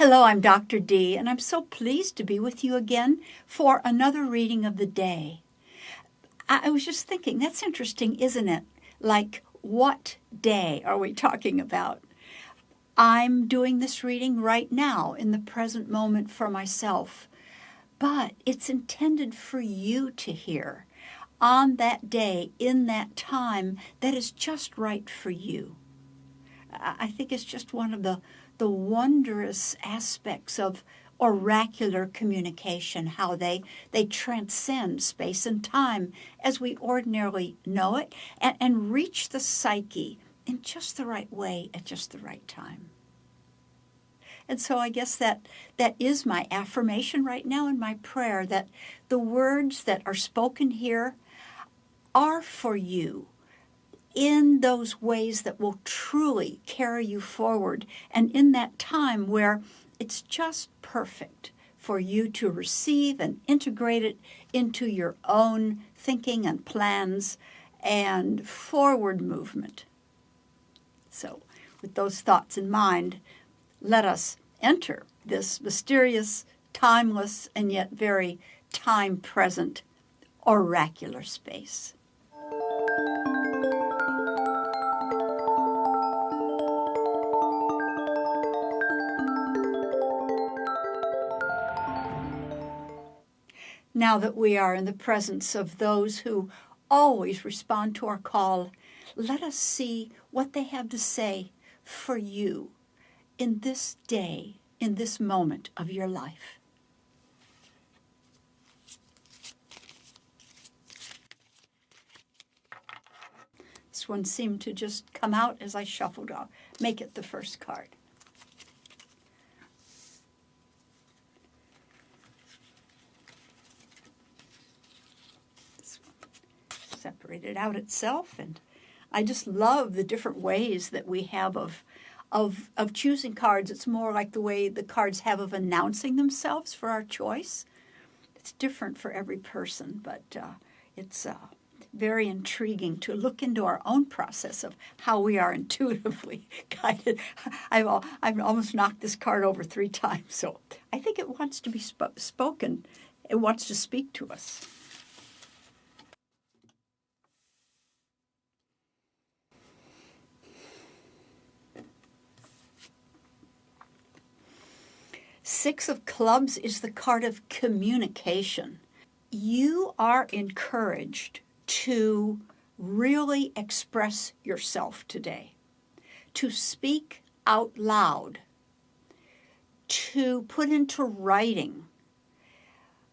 Hello, I'm Dr. D, and I'm so pleased to be with you again for another reading of the day. I was just thinking, that's interesting, isn't it? Like, what day are we talking about? I'm doing this reading right now in the present moment for myself, but it's intended for you to hear on that day, in that time, that is just right for you. I think it's just one of the wondrous aspects of oracular communication, how they transcend space and time as we ordinarily know it, and reach the psyche in just the right way at just the right time. And so I guess that is my affirmation right now and my prayer, that the words that are spoken here are for you in those ways that will truly carry you forward, and in that time where it's just perfect for you to receive and integrate it into your own thinking and plans and forward movement. So, with those thoughts in mind, let us enter this mysterious, timeless, and yet very time-present oracular space. Now that we are in the presence of those who always respond to our call, let us see what they have to say for you in this day, in this moment of your life. This one seemed to just come out as I shuffled off. Make it the first card. Separate it out itself, and I just love the different ways that we have of choosing cards. It's more like the way the cards have of announcing themselves for our choice. It's different for every person, but it's very intriguing to look into our own process of how we are intuitively guided. I've almost knocked this card over 3 times, so I think it wants to be spoken. It wants to speak to us. Six of Clubs is the card of communication. You are encouraged to really express yourself today, to speak out loud, to put into writing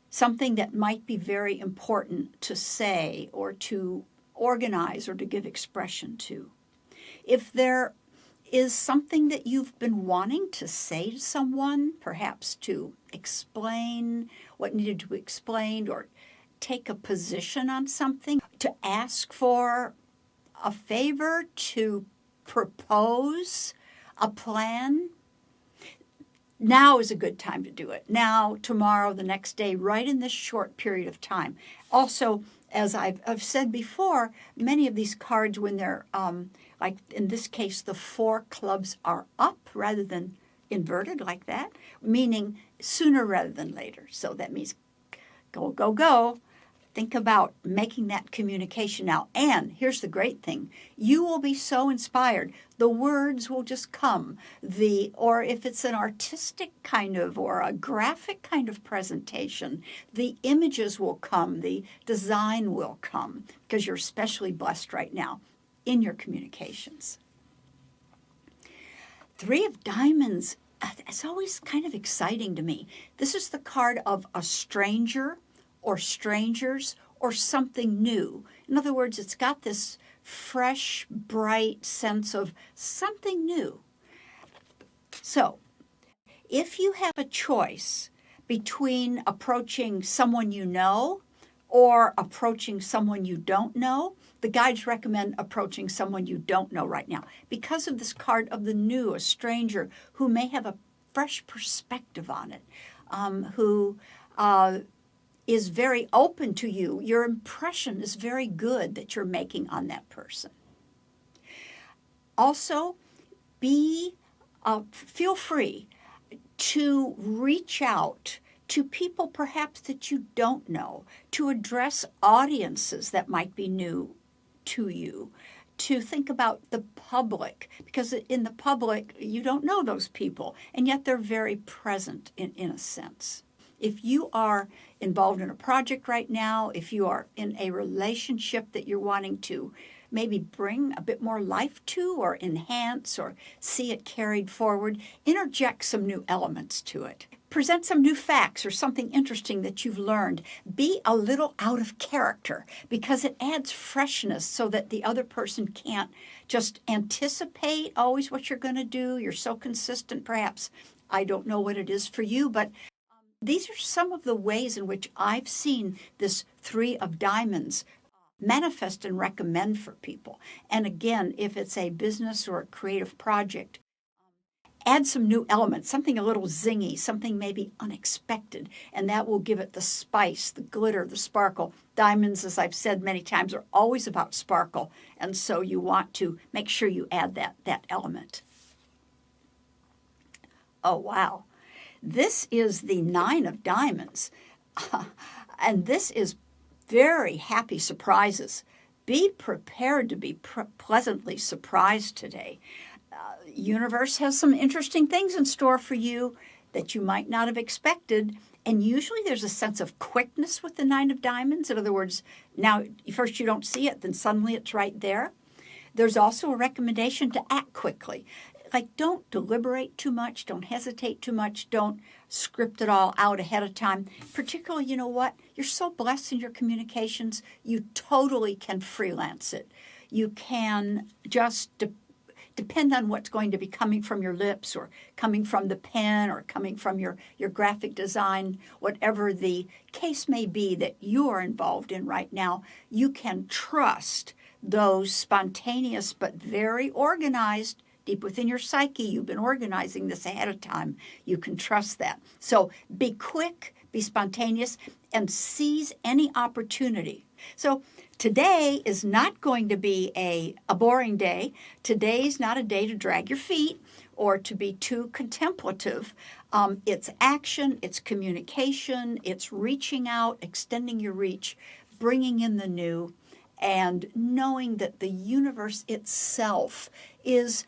something that might be very important to say or to organize or to give expression to. If there is something that you've been wanting to say to someone, perhaps to explain what needed to be explained, or take a position on something, to ask for a favor, to propose a plan, now is a good time to do it. Now, tomorrow, the next day, right in this short period of time. Also, as I've said before, many of these cards, when they're, like in this case, the 4 clubs are up rather than inverted like that, meaning sooner rather than later. So that means go, go, go. Think about making that communication now. And here's the great thing. You will be so inspired. The words will just come. Or if it's an artistic kind of or a graphic kind of presentation, the images will come. The design will come because you're especially blessed right now in your communications. 3 of Diamonds. It's always kind of exciting to me. This is the card of a stranger or strangers, or something new. In other words, it's got this fresh, bright sense of something new. So, if you have a choice between approaching someone you know or approaching someone you don't know, the guides recommend approaching someone you don't know right now because of this card of the new, a stranger who may have a fresh perspective on it, who is very open to you. Your impression is very good that you're making on that person. Also, feel free to reach out to people perhaps that you don't know, to address audiences that might be new to you, to think about the public, because in the public, you don't know those people, and yet they're very present in a sense. If you are involved in a project right now, if you are in a relationship that you're wanting to maybe bring a bit more life to or enhance or see it carried forward, interject some new elements to it. Present some new facts or something interesting that you've learned. Be a little out of character because it adds freshness so that the other person can't just anticipate always what you're going to do. You're so consistent, perhaps. I don't know what it is for you, but these are some of the ways in which I've seen this 3 of diamonds manifest and recommend for people. And again, if it's a business or a creative project, add some new elements, something a little zingy, something maybe unexpected, and that will give it the spice, the glitter, the sparkle. Diamonds, as I've said many times, are always about sparkle, and so you want to make sure you add that element. Oh, wow. This is the 9 of diamonds, and this is very happy surprises. Be prepared to be pleasantly surprised today. Universe has some interesting things in store for you that you might not have expected. And usually there's a sense of quickness with the 9 of diamonds. In other words, now first you don't see it, then suddenly it's right there. There's also a recommendation to act quickly. Like, don't deliberate too much, don't hesitate too much, don't script it all out ahead of time. Particularly, you know what? You're so blessed in your communications, you totally can freelance it. You can just depend on what's going to be coming from your lips or coming from the pen or coming from your graphic design, whatever the case may be that you are involved in right now. You can trust those spontaneous but very organized. Deep within your psyche, you've been organizing this ahead of time. You can trust that. So be quick, be spontaneous, and seize any opportunity. So today is not going to be a boring day. Today's not a day to drag your feet or to be too contemplative. It's action, it's communication, it's reaching out, extending your reach, bringing in the new, and knowing that the universe itself is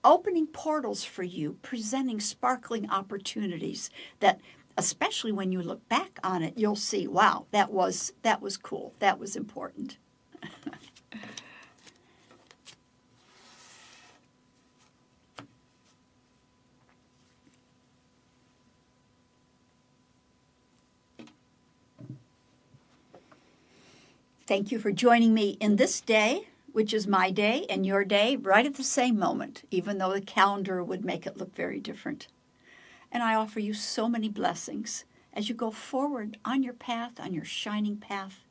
opening portals for you, presenting sparkling opportunities that, especially when you look back on it, you'll see, wow, that was cool, that was important. Thank you for joining me in this day, which is my day and your day, right at the same moment, even though the calendar would make it look very different. And I offer you so many blessings as you go forward on your path, on your shining path.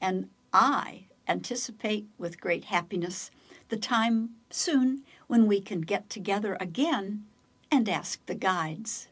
And I anticipate with great happiness the time soon when we can get together again and ask the guides.